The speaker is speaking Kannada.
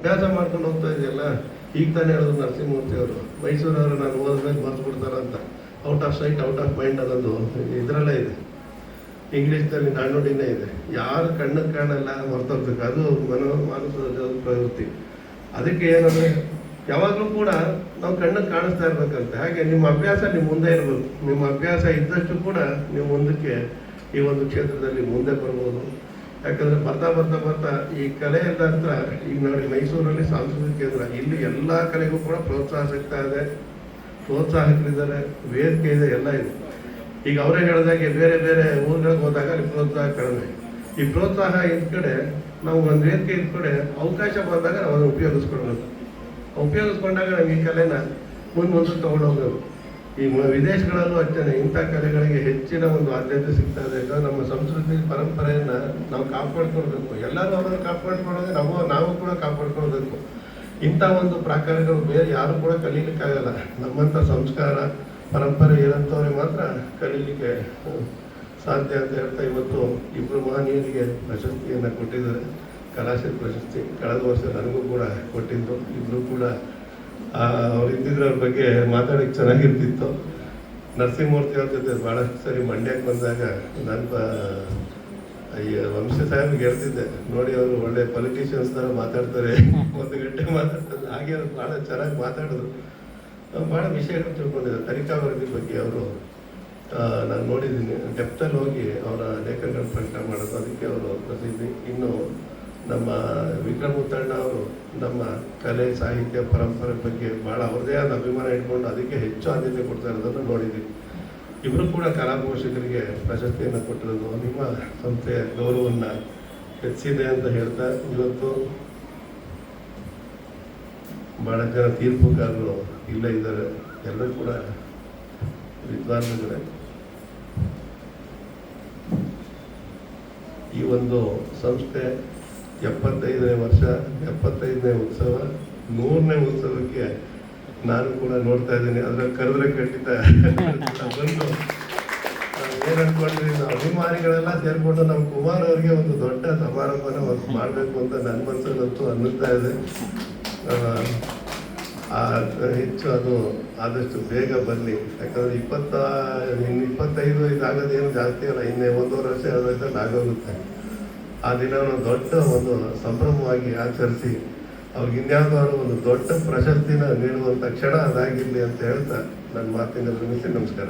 ಅಭ್ಯಾಸ ಮಾಡ್ಕೊಂಡು ಹೋಗ್ತಾ ಇದೆಯಲ್ಲ. ಈಗ ತಾನೇ ಹೇಳಿದ್ರು ನರಸಿಂಹಮೂರ್ತಿ ಅವರು, ಮೈಸೂರವರು ನಾನು ಓದ್ಮೇಲೆ ಮರ್ತು ಬಿಡ್ತಾರಂತ. Out of sight out of mind ಅನ್ನೋದು ಇದರಲ್ಲೇ ಇದೆ, ಇಂಗ್ಲೀಷ್ನಲ್ಲಿ ನಾಣ್ಣುಡಿನೇ ಇದೆ. ಯಾರು ಕಣ್ಣಿಗೆ ಕಾಣಲ್ಲ ಮರ್ತೋಗ್ಬೇಕು, ಅದು ಮಾನಸದ ಪ್ರವೃತ್ತಿ. ಅದಕ್ಕೆ ಏನಂದರೆ ಯಾವಾಗಲೂ ಕೂಡ ನಾವು ಕಣ್ಣಿಗೆ ಕಾಣಿಸ್ತಾ ಇರ್ಬೇಕಂತೆ. ಹಾಗೆ ನಿಮ್ಮ ಅಭ್ಯಾಸ ನಿಮ್ಮ ಮುಂದೆ ಇರಬೇಕು. ನಿಮ್ಮ ಅಭ್ಯಾಸ ಇದ್ದಷ್ಟು ಕೂಡ ನೀವು ಮುಂದಕ್ಕೆ ಈ ಒಂದು ಕ್ಷೇತ್ರದಲ್ಲಿ ಮುಂದೆ ಬರ್ಬೋದು. ಯಾಕಂದರೆ ಬರ್ತಾ ಬರ್ತಾ ಬರ್ತಾ ಈ ಕಲೆಯಿಂದ ಹತ್ರ ಈಗ ನೋಡಿ ಮೈಸೂರಲ್ಲಿ ಸಾಂಸ್ಕೃತಿಕ ಕೇಂದ್ರ, ಇಲ್ಲಿ ಎಲ್ಲ ಕಲೆಗೂ ಕೂಡ ಪ್ರೋತ್ಸಾಹ ಸಿಗ್ತಾ ಇದೆ, ಪ್ರೋತ್ಸಾಹಕರಿದ್ದಾರೆ, ವೇದಿಕೆ ಇದೆ, ಎಲ್ಲ ಇದೆ. ಈಗ ಅವರೇ ಹೇಳಿದಾಗೆ ಬೇರೆ ಬೇರೆ ಊರುಗಳಿಗೆ ಹೋದಾಗ ಅಲ್ಲಿ ಪ್ರೋತ್ಸಾಹ ಕಡಿಮೆ. ಈ ಪ್ರೋತ್ಸಾಹ ಇದ್ದ ಕಡೆ ನಾವು ಒಂದು ವೇದಿಕೆ ಇದ್ದ ಕಡೆ ಅವಕಾಶ ಬಂದಾಗ ನಾವು ಅದನ್ನು ಉಪಯೋಗಿಸ್ಕೊಳ್ಬೇಕು. ಉಪಯೋಗಿಸ್ಕೊಂಡಾಗ ನಾವು ಈ ಕಲೆನ ಮುಂದೆ ತೊಗೊಂಡೋಗ್ಬೇಕು. ಈ ವಿದೇಶಗಳಲ್ಲೂ ಅಷ್ಟೇ ಇಂಥ ಕಲೆಗಳಿಗೆ ಹೆಚ್ಚಿನ ಒಂದು ಆದ್ಯತೆ ಸಿಗ್ತಾ ಇದೆ. ನಮ್ಮ ಸಂಸ್ಕೃತಿ ಪರಂಪರೆಯನ್ನು ನಾವು ಕಾಪಾಡ್ಕೊಳ್ಬೇಕು. ಎಲ್ಲರೂ ಅವರನ್ನು ಕಾಪಾಡ್ಕೊಳ್ಳೋದೇ ನಾವು ಕೂಡ ಕಾಪಾಡ್ಕೊಳ್ಬೇಕು. ಇಂಥ ಒಂದು ಪ್ರಾಕಾರಗಳು ಬೇರೆ ಯಾರು ಕೂಡ ಕಲೀಲಿಕ್ಕಾಗಲ್ಲ. ನಮ್ಮಂಥ ಸಂಸ್ಕಾರ ಪರಂಪರೆ ಇರೋಂಥವ್ರಿಗೆ ಮಾತ್ರ ಕಲೀಲಿಕ್ಕೆ ಸಾಧ್ಯ ಅಂತ ಹೇಳ್ತಾ ಇವತ್ತು ಇಬ್ಬರು ಮಹನೀಯರಿಗೆ ಪ್ರಶಸ್ತಿಯನ್ನು ಕೊಟ್ಟಿದ್ದಾರೆ. ಕಲಾಶ್ರೀ ಪ್ರಶಸ್ತಿ ಕಳೆದ ವರ್ಷ ನನಗೂ ಕೂಡ ಕೊಟ್ಟಿದ್ದು. ಇಬ್ಬರು ಕೂಡ ಅವ್ರು ಇದ್ದಿದ್ರ ಬಗ್ಗೆ ಮಾತಾಡೋಕ್ಕೆ ಚೆನ್ನಾಗಿರ್ತಿತ್ತು. ನರಸಿಂಹಮೂರ್ತಿ ಅವ್ರ ಜೊತೆ ಭಾಳಷ್ಟು ಸರಿ ಮಂಡ್ಯಕ್ಕೆ ಬಂದಾಗ ನನ್ನ ವಂಶ ಸಾಹೇಬ್ಗೆ ಹೇಳ್ತಿದ್ದೆ, ನೋಡಿ ಅವರು ಒಳ್ಳೆ ಪೊಲಿಟಿಷಿಯನ್ಸ್ ಥರ ಮಾತಾಡ್ತಾರೆ, 1 ಗಂಟೆ ಮಾತಾಡ್ತಾರೆ. ಹಾಗೆ ಅವ್ರು ಭಾಳ ಚೆನ್ನಾಗಿ ಮಾತಾಡಿದ್ರು, ಭಾಳ ವಿಷಯಗಳು ತಿಳ್ಕೊಂಡಿದ್ದಾರೆ. ತನಿಖಾ ವರದಿ ಬಗ್ಗೆ ಅವರು ನಾನು ನೋಡಿದ್ದೀನಿ, ಡೆಪ್ತಲ್ಲಿ ಹೋಗಿ ಅವರ ಲೇಖನಗಳನ್ನು ಪ್ರಕಟ ಮಾಡೋದು, ಅದಕ್ಕೆ ಅವರು ಪ್ರಸಿದ್ಧಿ. ಇನ್ನು ನಮ್ಮ ವಿಕ್ರಮ್ ಉತ್ತಣ್ಣ ಅವರು ನಮ್ಮ ಕಲೆ ಸಾಹಿತ್ಯ ಪರಂಪರೆ ಬಗ್ಗೆ ಭಾಳ ಅವ್ರದ್ದೇ ಆದ ಅಭಿಮಾನ ಇಟ್ಕೊಂಡು ಅದಕ್ಕೆ ಹೆಚ್ಚು ಆದ್ಯತೆ ಕೊಡ್ತಾ ಇರೋದನ್ನು ನೋಡಿದ್ದೀವಿ. ಇಬ್ಬರು ಕೂಡ ಕಲಾ ಪೋಷಕರಿಗೆ ಪ್ರಶಸ್ತಿಯನ್ನು ಕೊಟ್ಟಿರೋದು ನಿಮ್ಮ ಸಂಸ್ಥೆಯ ಗೌರವವನ್ನು ಹೆಚ್ಚಿದೆ ಅಂತ ಹೇಳ್ತಾ, ಇವತ್ತು ಭಾಳ ಜನ ತೀರ್ಪುಗಾರರು ಇಲ್ಲೇ ಇದ್ದಾರೆ, ಎಲ್ಲರೂ ಕೂಡ ವಿದ್ವಾಂಸಗಳೇ. ಈ ಒಂದು ಸಂಸ್ಥೆ 75ನೇ ವರ್ಷ, 75ನೇ ಉತ್ಸವ, 100ನೇ ಉತ್ಸವಕ್ಕೆ ನಾನು ಕೂಡ ನೋಡ್ತಾ ಇದ್ದೀನಿ. ಅದ್ರಲ್ಲಿ ಕರೆದ್ರೆ ಖಂಡಿತ ಬಂದು ಏನು ಅನ್ಕೊಂಡ್ರಿ, ನಾವು ಅಭಿಮಾನಿಗಳೆಲ್ಲ ಸೇರಿಕೊಂಡು ನಮ್ಮ ಕುಮಾರ್ ಅವರಿಗೆ ಒಂದು ದೊಡ್ಡ ಸಮಾರಂಭನ ಮಾಡಬೇಕು ಅಂತ ನನ್ನ ಮನಸ್ಸಲ್ಲಂತೂ ಅನ್ನಿಸ್ತಾ ಇದೆ. ಹೆಚ್ಚು ಅದು ಆದಷ್ಟು ಬೇಗ ಬರಲಿ. ಯಾಕಂದರೆ 25 ಇದಾಗೋದೇನು ಜಾಸ್ತಿ ಅಲ್ಲ, ಇನ್ನೇ 1.5 ವರ್ಷ ಆಗೋದ್ರಲ್ಲಿ ಆಗೋಗುತ್ತೆ. ಆ ದಿನವನ್ನು ದೊಡ್ಡ ಒಂದು ಸಂಭ್ರಮವಾಗಿ ಆಚರಿಸಿ ಅವ್ರಿಗೆ ಇನ್ಯಾವುದಾದ್ರು ಒಂದು ದೊಡ್ಡ ಪ್ರಶಸ್ತಿನ ನೀಡುವಂಥ ಕ್ಷಣ ಅದಾಗಿರಲಿ ಅಂತ ಹೇಳ್ತಾ ನನ್ನ ಮಾತಿನ ಮುಗಿಸಿ ನಮಸ್ಕಾರ.